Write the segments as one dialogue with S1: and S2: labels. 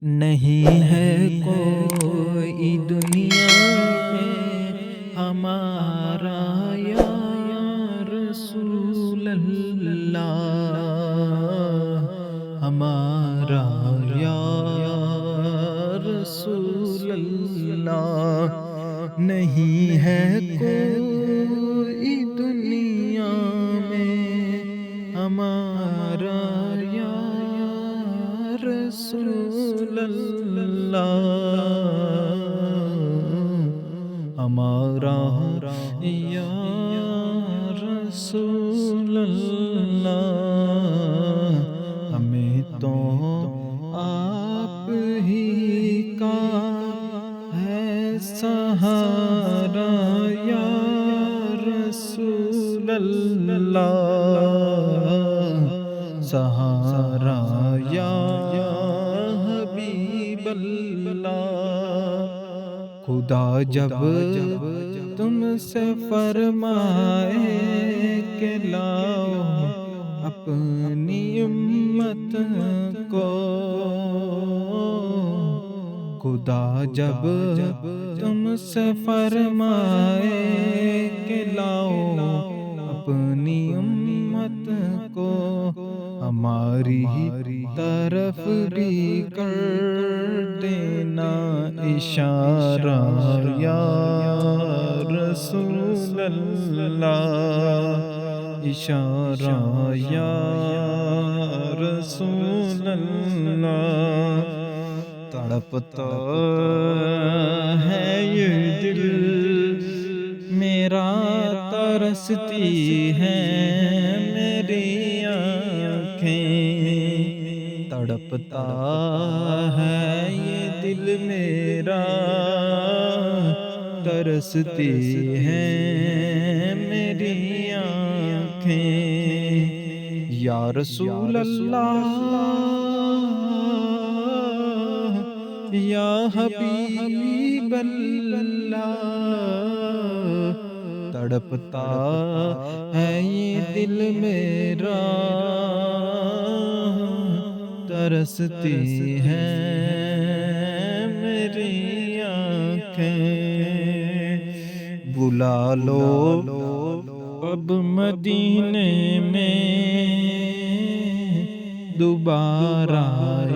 S1: نہیں ہے کوئی دنیا میں ہمارا یا رسول اللہ، ہمارا یا رسول اللہ۔ نہیں ہے کوئی دنیا میں ہمارا یا رسول اللہ، ہمارا یا رسول اللہ۔ ہمیں تو آپ ہی کا ہے سہارا یا رسول اللہ، سہارا یا حبیب اللہ۔ خدا جب تم سے فرمائے کہ لاؤ اپنی امت کو، خدا جب تم سے فرمائے کہ لاؤ اپنی امت کو، ہماری طرف بھی کر دینا اشارہ یا رسول اللہ، اشارہ یا رسول اللہ۔ تڑپتا ہے یہ دل میرا، ترستی ہیں میری آنکھیں، تڑپتا ہے یہ دل میرا، ترستی ہیں میری آنکھیں۔ یا رسول اللہ، یا حبیب اللہ، تڑپتا ہے یہ دل میرا، ترستی ہیں میری آنکھیں۔ بلا لو اب مدینے میں دوبارہ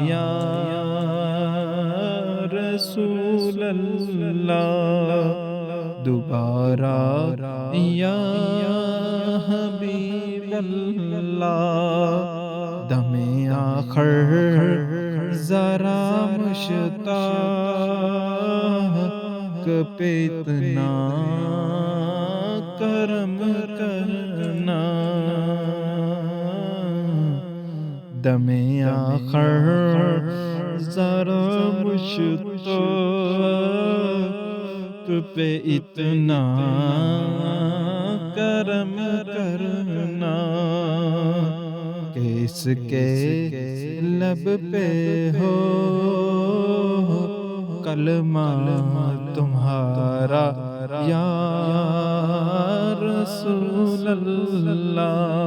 S1: یا رسول اللہ، دوبارہ یا حبیب اللہ۔ دم آخر ذرا مشتاق پہ اتنا کرم کرنا، دم آخر ذرا مشتاق پہ اتنا کرم کرنا، کہ اس کے لب پہ ہو کلمہ تمہارا یا رسول اللہ،